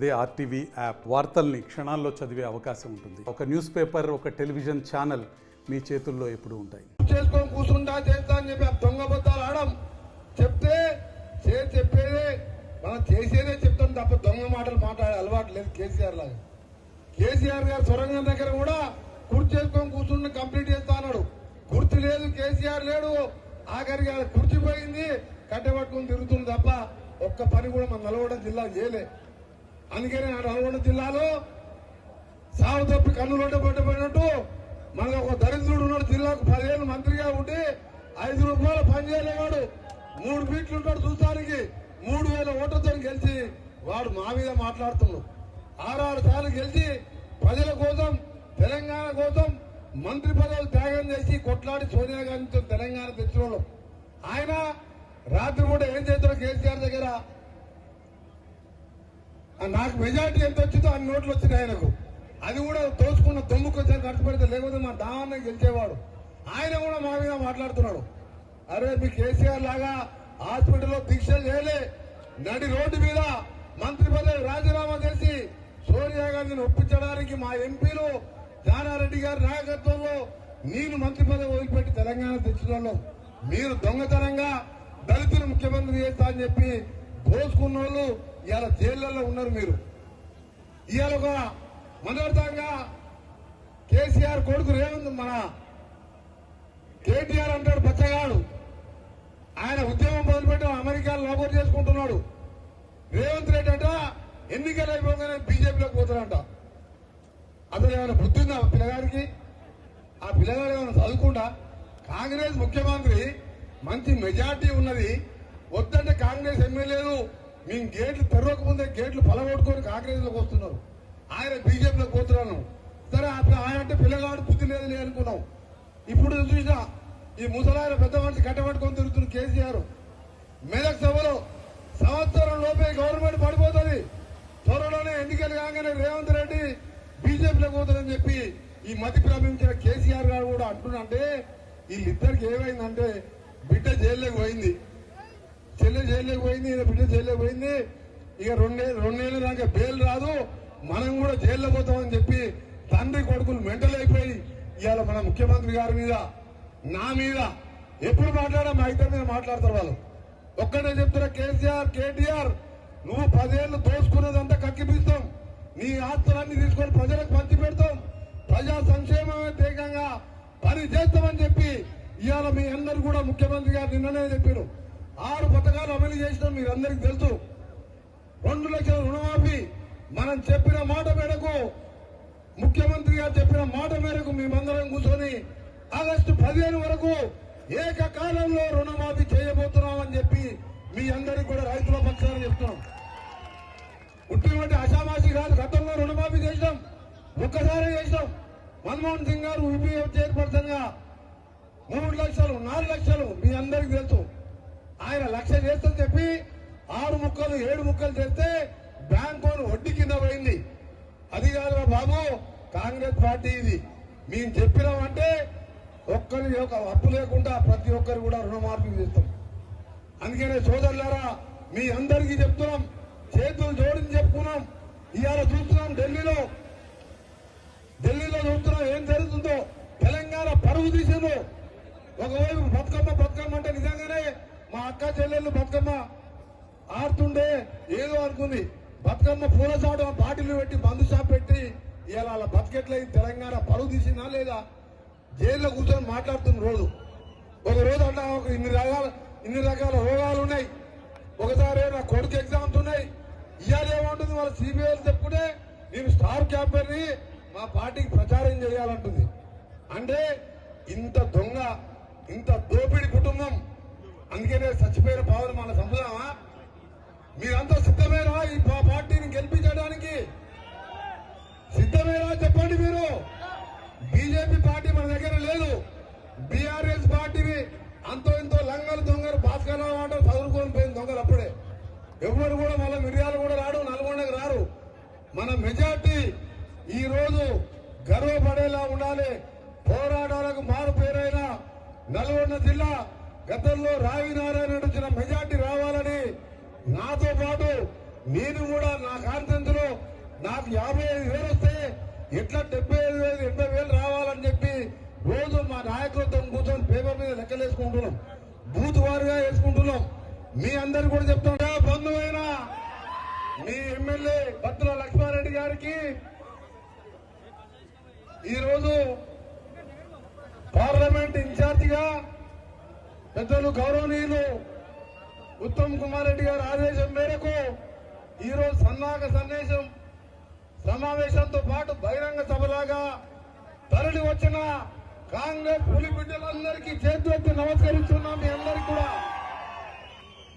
అదే RTV app వార్తల్ని క్షణాల్లో చదివే అవకాశం ఉంటుంది. ఒక న్యూస్ పేపర్, ఒక టెలివిజన్ ఛానల్ మీ చేతుల్లో ఎప్పుడూ ఉంటాయి. చేసుకొని కూర్చుంటా చేస్తా అని చెప్పి దొంగ బద్దాలు ఆడం చెప్తే చెప్పేదే మనం చేసేదే చెప్తాం తప్ప దొంగ మాటలు మాట్లాడే అలవాటు లేదు కేసీఆర్ లాగా. కేసీఆర్ గారు సొరంగం దగ్గర కూడా కుర్చీ చేసుకొని కూర్చుంటే కంప్లీట్ చేస్తా అన్నాడు. కుర్చీ లేదు, కేసీఆర్ లేడు, ఆఖరికి కుర్చీ పోయింది, కట్టెపట్టుకుని తిరుగుతుంది తప్ప ఒక్క పని కూడా మన నల్గొండ జిల్లా చేయలే. అందుకనే నల్గొండ జిల్లాలో సాగు తప్పి కన్నులోట పట్టబడినట్టు మన ఒక దరిద్రుడు ఉన్నాడు. జిల్లాకు 10 ఏళ్ళు మంత్రిగా ఉండి 5 రూపాయలు పని చేయలేవాడు. 3 ఫీట్లు ఉంటాడు చూస్తానికి. 3000 ఓట్లతో గెలిచి వాడు మా మీద మాట్లాడుతున్నాడు. 6 సార్లు గెలిచి ప్రజల కోసం, తెలంగాణ కోసం మంత్రి పదవులు త్యాగం చేసి కొట్లాడి సోనియా గాంధీతో తెలంగాణ తెచ్చిన ఆయన రాత్రి కూడా ఏం చేస్తాడు కేసీఆర్ దగ్గర, నాకు మెజార్టీ ఎంత వచ్చిందో అన్ని నోట్లు వచ్చినాయి ఆయనకు. అది కూడా తోచుకున్న దొమ్ముకొచ్చారు ఖర్చు పెడితే, లేకపోతే మా దావాన్ని గెలిచేవాడు. ఆయన కూడా మా మీద మాట్లాడుతున్నాడు. అరే మీ కేసీఆర్ లాగా హాస్పిటల్లో దీక్షలు చేయలే, నడి రోడ్డు మీద మంత్రి పదవి రాజీనామా చేసి సోనియా గాంధీని ఒప్పించడానికి మా ఎంపీలు జానారెడ్డి గారి నాయకత్వంలో నేను మంత్రి పదవి వదిలిపెట్టి తెలంగాణ తెచ్చిన వాళ్ళు మీరు దొంగతనంగా దళితులు ముఖ్యమంత్రి చేస్తా అని చెప్పి దోచుకున్న వాళ్ళు ఇవాళ జైళ్లలో ఉన్నారు. మీరు ఇవాళ ఒక మనోర్థంగా కేసీఆర్ కొడుకు రేవంత్ మన కేటీఆర్ అంటాడు బచ్చగాడు. ఆయన ఉద్యమం మొదలుపెట్టి అమెరికాలో నౌకరు చేసుకుంటున్నాడు. రేవంత్ రెడ్డి అంట ఎన్నికలు అయిపోగానే బీజేపీలోకి పోతాడంట. అసలు ఏమైనా బుద్ధి ఉందా పిల్లగాడికి? ఆ పిల్లగాడు ఏమైనా చదువుకుంటా? కాంగ్రెస్ ముఖ్యమంత్రి మంచి మెజార్టీ ఉన్నది, వద్దంటే కాంగ్రెస్ ఎమ్మెల్యేలు మేము గేట్లు తెరవకముందే గేట్లు పలగొట్టుకొని కాంగ్రెస్ లోకి వస్తున్నారు. ఆయన బీజేపీలోకి పోతున్నాను. సరే ఆయన అంటే పిల్లగాడు బుద్ధి లేదు అనుకున్నాం. ఇప్పుడు చూసినా ఈ ముసలాయన పెద్ద మనిషి కట్టబట్టుకొని తిరుగుతున్న కేసీఆర్ మెదక్ సభలో సంవత్సరం లోపే గవర్నమెంట్ పడిపోతుంది, త్వరలోనే ఎన్నికలు కాగానే రేవంత్ రెడ్డి బీజేపీలోకి పోతారని చెప్పి ఈ మతి ప్రారంభించిన కేసీఆర్ గారు కూడా అంటున్నంటే వీళ్ళిద్దరికి ఏమైందంటే బిడ్డ జైల్లోకి పోయింది, చెల్లె జైల్లోకి పోయింది, ఈయన బిడ్డ జైల్లోకి పోయింది. ఇక రెండేళ్ళు దాకా బెయిల్ రాదు, మనం కూడా జైల్లో పోతామని చెప్పి తండ్రి కొడుకులు మెంటల్ అయిపోయి ఇవాళ మన ముఖ్యమంత్రి గారి మీద, నా మీద ఎప్పుడు మాట్లాడా మా ఇద్దరి మీద మాట్లాడతారు వాళ్ళు. ఒక్కటే చెప్తున్నా, కేసీఆర్ కేటీఆర్ నువ్వు 10 ఏళ్ళు దోసుకున్నదంతా కక్కిపిస్తాం, నీ ఆస్తులన్నీ తీసుకొని ప్రజలకు పంచి పెడతాం, ప్రజా సంక్షేమమే తీవ్రంగా పని చేస్తామని చెప్పి ఇవాళ మీ అందరు కూడా ముఖ్యమంత్రి గారు నిన్ననే చెప్పారు. 6 పథకాలు అమలు చేసినాం, మీరందరికీ తెలుసు. 2 లక్షల రుణమాఫీ మనం చెప్పిన మాట మేరకు, ముఖ్యమంత్రి గారు చెప్పిన మాట మేరకు మేమందరం కూర్చొని ఆగస్టు 15 వరకు ఏకకాలంలో రుణమాఫీ చేయబోతున్నామని చెప్పి మీ అందరికీ కూడా రైతుల పక్షాన్ని చెప్తున్నాం. ఉట్టినటువంటి అషామాషి కాదు, గతంలో రుణమాఫీ చేసినాం, ఒక్కసారి చేసినాం. మన్మోహన్ సింగ్ గారు యూపీఏ చైర్పర్సన్ గా 3 లక్షలు 4 లక్షలు మీ అందరికీ తెలుసు. ఆయన 1 లక్ష చేస్తని చెప్పి 6 ముక్కలు 7 ముక్కలు చేస్తే బ్యాంకు వడ్డీ కింద పోయింది. అది కాదురా బాబు, కాంగ్రెస్ పార్టీ ఇది. మేము చెప్పినామంటే ఒక్కరి అప్పు లేకుండా ప్రతి ఒక్కరు కూడా రుణమాఫీ చేస్తాం. అందుకనే సోదరులారా మీ అందరికీ చెప్తున్నాం, చేతులు జోడించి చెప్పుకున్నాం. ఇవాళ చూస్తున్నాం ఢిల్లీలో చూస్తున్నాం ఏం జరుగుతుందో. తెలంగాణ పరువు తీసిందో. ఒకవైపు బతుకమ్మ అంటే నిజంగానే మా అక్క చెల్లెళ్ళు బతుకమ్మ ఆడుతుండే ఏదో అనుకుంది. బతుకమ్మ పూల చాటు బాటిల్ పెట్టి మందు షాప్ పెట్టి ఇవాళ వాళ్ళ బతికెట్లయి తెలంగాణ పరువు తీసిందా లేదా? జైల్లో కూర్చొని మాట్లాడుతున్న రోజు ఒక రోజు అట్లా ఇన్ని రకాల రోగాలు ఉన్నాయి. ఒకసారి నా కొడుకు ఎగ్జామ్స్ ఉన్నాయి. ఇవాళ ఏమంటుంది వాళ్ళ సిబిఐలు చెప్పుకుంటే నేను స్టార్ క్యాంపర్ని మా పార్టీకి ప్రచారం చేయాలంటుంది. అంటే ఇంత దొంగ, ఇంత దోపిడి కుటుంబం. అందుకనే చచ్చిపోయిన పావులు మన సంపుదామా? మీరంతా సిద్ధమేనా ఈ పార్టీని గెలిపించడానికి? సిద్ధమేనా చెప్పండి. మీరు బీజేపీ పార్టీ మన దగ్గర లేదు, బీఆర్ఎస్ పార్టీని అంతో ఇంతో లంగలు దొంగలు భాస్కర్ అంటే చదువుకొని పోయిన దొంగలు. అప్పుడే ఎవరు కూడా మళ్ళీ మిర్యాలు కూడా రాడు, నల్గొండకు రారు. మన మెజార్టీ ఈ రోజు గర్వపడేలా ఉండాలి. పోరాటాలకు మారు పేరైన నల్గొండ జిల్లా గతంలో రావి నారాయణ వచ్చిన మెజార్టీ రావాలని నాతో పాటు నేను కూడా నా కాన్ఫరెన్స్లో నాకు 55,000 వస్తే ఎట్లా 75,000 80,000 రావాలని చెప్పి రోజు మా నాయకులతో కూర్చొని పేపర్ మీద లెక్కలేసుకుంటున్నాం, బూత్ వారుగా వేసుకుంటున్నాం. మీ అందరు కూడా చెప్తున్నా, బంధువైన మీ ఎమ్మెల్యే బత్తుల లక్ష్మారెడ్డి గారికి ఈరోజు పార్లమెంట్ ఇన్ఛార్జిగా పెద్దలు గౌరవనీయులు ఉత్తమ్ కుమార్ రెడ్డి గారి ఆదేశం మేరకు ఈరోజు సమావేశంతో పాటు బహిరంగ సభలాగా తరలి వచ్చిన కాంగ్రెస్ పులి బిడ్డలందరికీ చేతులెత్తి నమస్కరిస్తున్నాం. మీ అందరికీ కూడా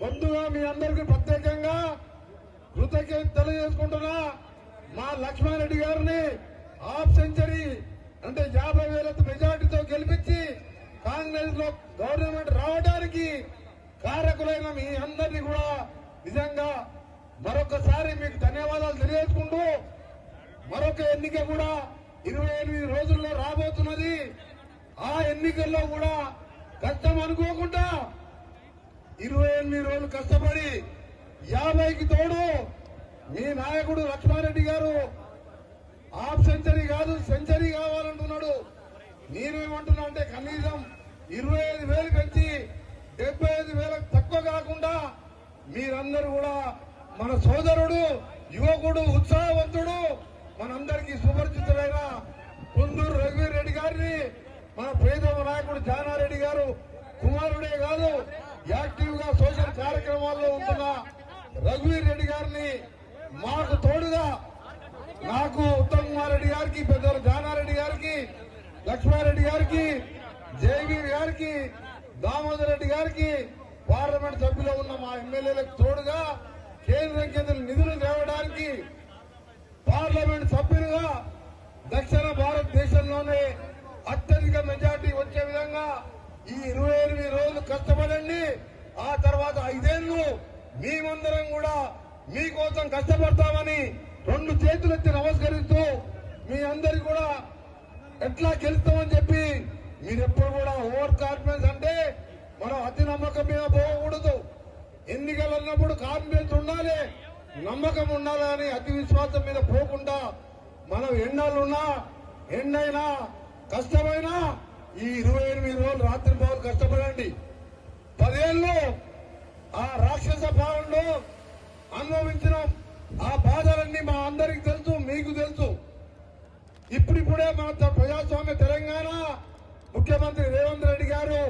ముందుగా మీ అందరికీ ప్రత్యేకంగా కృతజ్ఞత తెలియజేసుకుంటున్నా. మా లక్ష్మారెడ్డి గారిని హాఫ్ సెంచరీ అంటే 50,000 మెజార్టీతో గెలిపించి కాంగ్రెస్ లో గవర్నమెంట్ రావడానికి కారకులైన మీ అందరినీ కూడా నిజంగా మరొకసారి మీకు ధన్యవాదాలు తెలియజేసుకుంటూ, మరొక ఎన్నిక కూడా 28 రోజుల్లో రాబోతున్నది. ఆ ఎన్నికల్లో కూడా కష్టం అనుకోకుండా 28 రోజులు కష్టపడి 50కి తోడు మీ నాయకుడు లక్ష్మారెడ్డి గారు హాఫ్ సెంచరీ కాదు సెంచరీ కావాలంటున్నాడు. నేనేమంటున్నా అంటే కనీసం 25,000 పెంచి 75,000 తక్కువ కాకుండా మీరందరూ కూడా మన సోదరుడు, యువకుడు, ఉత్సాహవంతుడు, మనందరికీ సుపరిచితుడైన కుందూరు రఘువీర్ రెడ్డి గారిని మన ప్రియతమ నాయకుడు జానారెడ్డి గారు కుమారుడే కాదు యాక్టివ్ గా సోషల్ కార్యక్రమాల్లో ఉంటున్న రఘువీర్ రెడ్డి గారిని మాకు తోడుగా నాకు ఉత్తమ్ కుమార్ రెడ్డి గారికి, పెద్దలు జానారెడ్డి గారికి, లక్ష్మారెడ్డి గారికి, జయవీర్ గారికి, దామోదర్ రెడ్డి గారికి, పార్లమెంట్ సభ్యులు ఉన్న మా ఎమ్మెల్యేలకు తోడుగా కేంద్రం నిధులు తేవడానికి పార్లమెంట్ సభ్యులుగా దక్షిణ భారతదేశంలోనే అత్యధిక మెజార్టీ వచ్చే విధంగా ఈ 28 రోజులు కష్టపడండి. ఆ తర్వాత 5 ఏళ్లు మేమందరం కూడా మీకోసం కష్టపడతామని 2 చేతులెత్తి నమస్కరిస్తూ మీ అందరికి కూడా ఎట్లా గెలుస్తామని చెప్పి మీరెప్పుడు కూడా ఓవర్ కాన్ఫిడెన్స్ అంటే మనం అతి నమ్మకం మీద పోకూడదు. ఎన్నికలు అన్నప్పుడు కాన్ఫిడెన్స్ ఉండాలి, నమ్మకం ఉండాలి అని అతి విశ్వాసం మీద పోకుండా మనం ఎన్నాళ్ళున్నా ఎన్నైనా కష్టమైనా ఈ 28 రోజులు రాత్రి పగలు కష్టపడండి. 10 ఏళ్ళు ఆ రాక్షస పాలనలో అనుభవించిన ఆ బాధలన్నీ మా అందరికి తెలుసు, మీకు తెలుసు. ఇప్పుడిప్పుడే మన ప్రజాస్వామ్య తెలంగాణ ముఖ్యమంత్రి రేవంత్ రెడ్డి గారు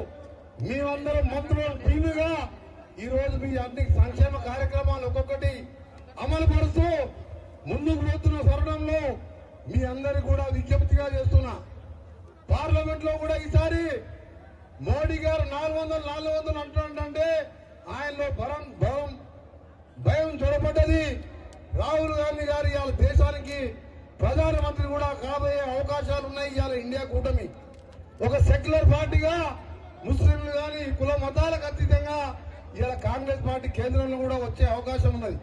మేమందరం మంత్రులు టీముగా ఈ రోజు మీ అన్ని సంక్షేమ కార్యక్రమాలు ఒక్కొక్కటి అమలు పరుస్తూ ముందుకు పోతున్న తరుణంలో మీ అందరికి కూడా విజ్ఞప్తిగా చేస్తున్నా. పార్లమెంట్ లో కూడా ఈసారి మోడీ గారు 400 అంటున్నాడంటే ఆయనలో భయం చొరబడ్డది. రాహుల్ గాంధీ గారు ఇవాళ దేశానికి ప్రధానమంత్రి కూడా కాబోయే అవకాశాలు ఉన్నాయి. ఇవాళ ఇండియా కూటమి ఒక సెక్యులర్ పార్టీగా ముస్లింలు గాని కుల మతాలకు అతీతంగా ఇవాళ కాంగ్రెస్ పార్టీ కేంద్రంలో కూడా వచ్చే అవకాశం ఉన్నది.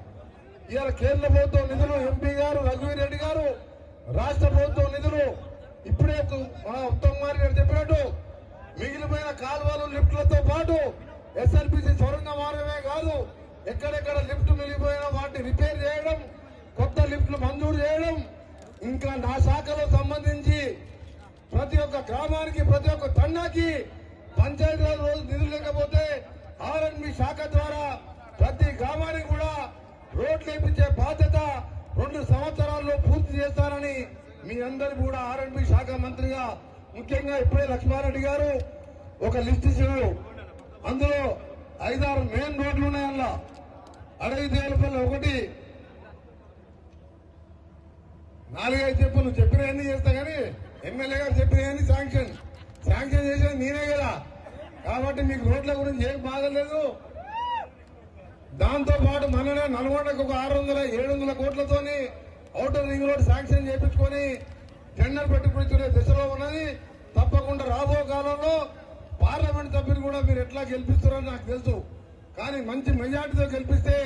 ఇవాళ కేంద్ర ప్రభుత్వం నిధులు ఎంపీ గారు రఘువీర్ రెడ్డి గారు, రాష్ట్ర ప్రభుత్వం నిధులు ఇప్పుడే మన ఉత్తమ్ కుమార్ గారు చెప్పినట్టు మిగిలిపోయిన కాలువలు లిఫ్ట్లతో పాటు ఎస్ఎల్బిసి సొరంగ మార్గమే కాదు, ఎక్కడెక్కడ లిఫ్ట్ మిగిలిపోయినా వాటిని రిపేర్ చేయడం, కొత్త లిఫ్ట్లు మంజూరు చేయడం, ఇంకా నా శాఖలో సంబంధించి ప్రతి ఒక్క గ్రామానికి ప్రతి ఒక్క తండాకి పంచాయతీరాజ్ రోజు నిధులు లేకపోతే ఆర్ఎండ్బి శాఖ ద్వారా ప్రతి గ్రామానికి కూడా రోడ్లు వేయించే బాధ్యత 2 సంవత్సరాల్లో పూర్తి చేస్తారని మీ అందరికీ కూడా ఆర్ఎండ్బి శాఖ మంత్రిగా ముఖ్యంగా ఇప్పుడే లక్ష్మారెడ్డి గారు ఒక లిస్ట్ ఇచ్చారు. అందులో 5-6 మెయిన్ రోడ్లు ఉన్నాయి. అందులో అడవిదేలపల్లి ఒకటి 4-5 చెప్పు. నువ్వు చెప్పిన ఎన్ని చేస్తా కానీ ఎమ్మెల్యే గారు చెప్పిన ఎన్ని శాంక్షన్ చేసేది నేనే కదా. కాబట్టి మీకు రోడ్ల గురించి ఏం బాధలేదు. దాంతో పాటు మననే నల్గొండకు ఒక 600-700 కోట్లతోని ఔటర్ రింగ్ రోడ్ శాంక్షన్ చేయించుకొని టెండర్ పెట్టుకునే దశలో ఉన్నది. తప్పకుండా రాబో కాలంలో పార్లమెంట్ సభ్యులు కూడా మీరు ఎట్లా గెలిపిస్తారో నాకు తెలుసు. కానీ మంచి మెజార్టీతో గెలిపిస్తే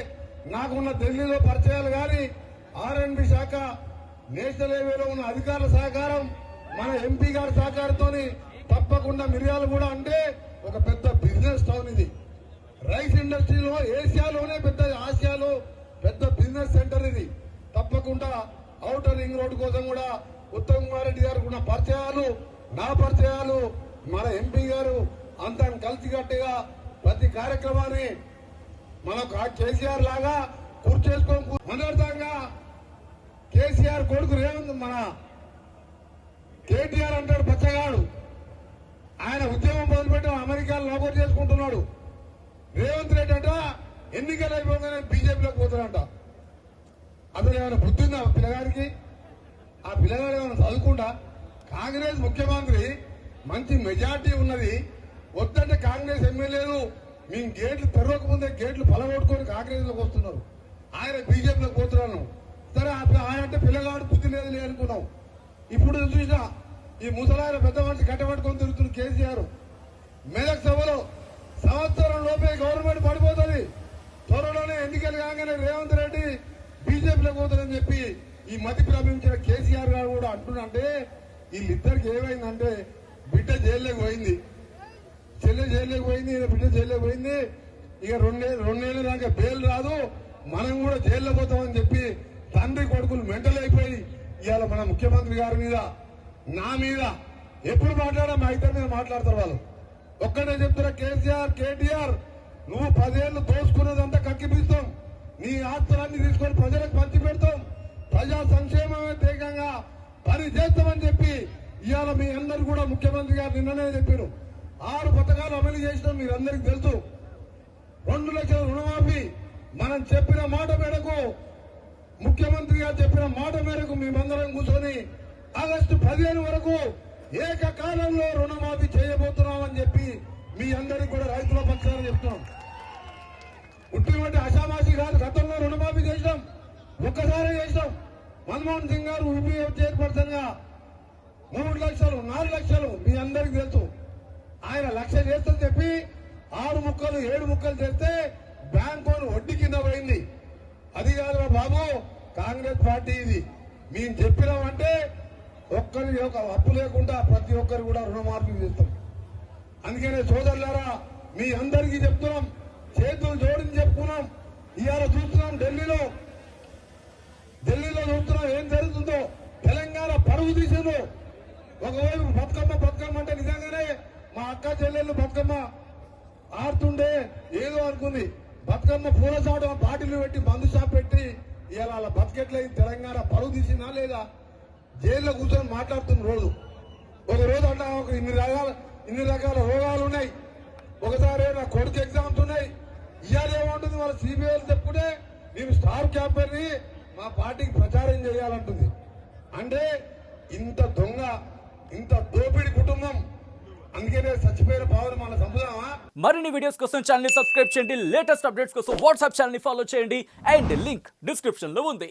నాకున్న ఢిల్లీలో పరిచయాలు కానీ ఆర్ఎండ్బి శాఖ నేషనల్ హైవేలో ఉన్న అధికారుల సహకారం, మన ఎంపీ గారి సహకారంతో తప్పకుండా మిర్యాలు కూడా అంటే ఒక పెద్ద బిజినెస్ టౌన్ ఇది. రైస్ ఇండస్ట్రీలో ఏషియాలోనే పెద్ద, ఆసియాలో పెద్ద బిజినెస్ సెంటర్ ఇది. తప్పకుండా ఔటర్ రింగ్ రోడ్ కోసం కూడా ఉత్తమ్ కుమార్ రెడ్డి గారికి ఉన్న పరిచయాలు, నా పరిచయాలు, మన ఎంపీ గారు అంతా కలిసికట్టుగా ప్రతి కార్యక్రమాన్ని మనం కేసీఆర్ లాగా కూర్చేసుకొని మనర్థంగా కేసీఆర్ కొడుకు రేవంత్ మన కేటీఆర్ అంటాడు బచ్చగాడు. ఆయన ఉద్యమం మొదలుపెట్టి అమెరికాలో నౌకరు చేసుకుంటున్నాడు. రేవంత్ రెడ్డి అంట ఎన్నికలు అయిపోగానే బీజేపీలోకి పోతాడంట. అసలు ఏమైనా బుద్ధి ఉందా పిల్లగాడికి? ఆ పిల్లగాడు ఏమైనా చదువుకుంటా? కాంగ్రెస్ ముఖ్యమంత్రి మంచి మెజార్టీ ఉన్నది, వద్దంటే కాంగ్రెస్ ఎమ్మెల్యేలు మేము గేట్లు తెరవకముందే గేట్లు పలగొట్టుకొని కాంగ్రెస్ లోకి వస్తున్నారు. ఆయన బీజేపీలోకి పోతున్నాను. సరే ఆయన అంటే పిల్లగాడు బుద్ధి లేదు అనుకున్నాం. ఇప్పుడు చూసినా ఈ ముసలాయన పెద్ద మనిషి కట్టబట్టుకొని తిరుగుతున్న కేసీఆర్ మెదక్ సభలో సంవత్సరం లోపే గవర్నమెంట్ పడిపోతుంది, త్వరలోనే ఎన్నికలు కాగానే రేవంత్ రెడ్డి బీజేపీలోకి పోతారని చెప్పి ఈ మతి ప్రారంభించిన కేసీఆర్ గారు కూడా అంటున్నంటే వీళ్ళిద్దరికి ఏమైందంటే బిడ్డ జైల్లోకి పోయింది, చెల్లె జైల్లోకి పోయింది, బిడ్డ జైల్లోకి పోయింది. ఇక రెండేళ్ల దాకా బెయిల్ రాదు, మనం కూడా జైల్లో పోతామని చెప్పి తండ్రి కొడుకులు మెంటల్ అయిపోయి ఇవాళ మన ముఖ్యమంత్రి గారి మీద, నా మీద ఎప్పుడు మాట్లాడా మా ఇద్దరి మీద మాట్లాడతారు వాళ్ళు. ఒక్కటే చెప్తున్నా, కేసీఆర్ కేటీఆర్ నువ్వు 10 ఏళ్లు దోసుకున్నదంతా కక్కిపిస్తాం, నీ ఆస్తులన్నీ తీసుకొని ప్రజలకు పంచి పెడతాం, ప్రజా సంక్షేమమే తీవ్రంగా పని చేస్తామని చెప్పి ఇవాళ మీ అందరు కూడా ముఖ్యమంత్రి గారు నిన్ననే చెప్పారు. 6 పథకాలు అమలు చేసినాం, మీరందరికీ తెలుసు. 2 లక్షల రుణమాఫీ మనం చెప్పిన మాట మేరకు, ముఖ్యమంత్రి గారు చెప్పిన మాట మేరకు మేమందరం కూర్చొని ఆగస్టు 15 వరకు ఏకకాలంలో రుణమాఫీ చేయబోతున్నామని చెప్పి మీ అందరికీ కూడా రైతుల పక్షాన చెప్తున్నాం. ఉట్టినటువంటి అషామాషి కాదు, గతంలో రుణమాఫీ చేసినాం, ఒక్కసారి చేసినాం. మన్మోహన్ సింగ్ గారు యూపీఏ చైర్పర్సన్ గా 3 లక్షలు 4 లక్షలు మీ అందరికీ తెలుసు. ఆయన 1 లక్ష చేస్తని చెప్పి 6 ముక్కలు 7 ముక్కలు చేస్తే బ్యాంకు వడ్డీ కింద పోయింది. అది కాదురా బాబు, కాంగ్రెస్ పార్టీ ఇది. మేము చెప్పినామంటే ఒక్కరి ఒక అప్పు లేకుండా ప్రతి ఒక్కరు కూడా రుణమాఫీ చేస్తాం. అందుకనే సోదరులారా మీ అందరికీ చెప్తున్నాం, చేతులు జోడించి చెప్పుకున్నాం. ఇవాళ చూస్తున్నాం ఢిల్లీలో చూస్తున్నాం ఏం జరుగుతుందో. తెలంగాణ పరుగు తీసిందో. ఒకవైపు బతుకమ్మ అంటే నిజంగానే మా అక్క చెల్లెళ్ళు బతుకమ్మ ఆడుతుండే ఏదో అనుకుంది. బతుకమ్మ పూల చాటు బాటిల్ పెట్టి మందు షాప్ పెట్టి ఇవాళ వాళ్ళ బతికెట్లయింది. తెలంగాణ పరుగు తీసిందా లేదా? జైల్లో కూర్చొని మాట్లాడుతున్న రోజు ఒక రోజు అంటే ఒక ఇన్ని రకాల రోగాలు ఉన్నాయి. ఒకసారి నా కొడుకు ఎగ్జామ్స్ ఉన్నాయి. ఇవాళ ఏమంటుంది వాళ్ళ సిబిఐలు చెప్పుకుంటే నేను స్టార్ క్యాంపర్ని మా పార్టీకి ప్రచారం చేయాలంటుంది. అంటే ఇంత దొంగ, ఇంత దోపిడి కుటుంబం. అందుకనే చచ్చిపోయిన భావన మన సంపదామా? మరిన్ని వీడియోస్ కోసం ఛానల్ ని సబ్స్క్రైబ్ చేయండి, లేటెస్ట్ అప్డేట్స్ కోసం వాట్సాప్ ఛానల్ ని ఫాలో చేయండి అండ్ లింక్ డిస్క్రిప్షన్ లో ఉంది.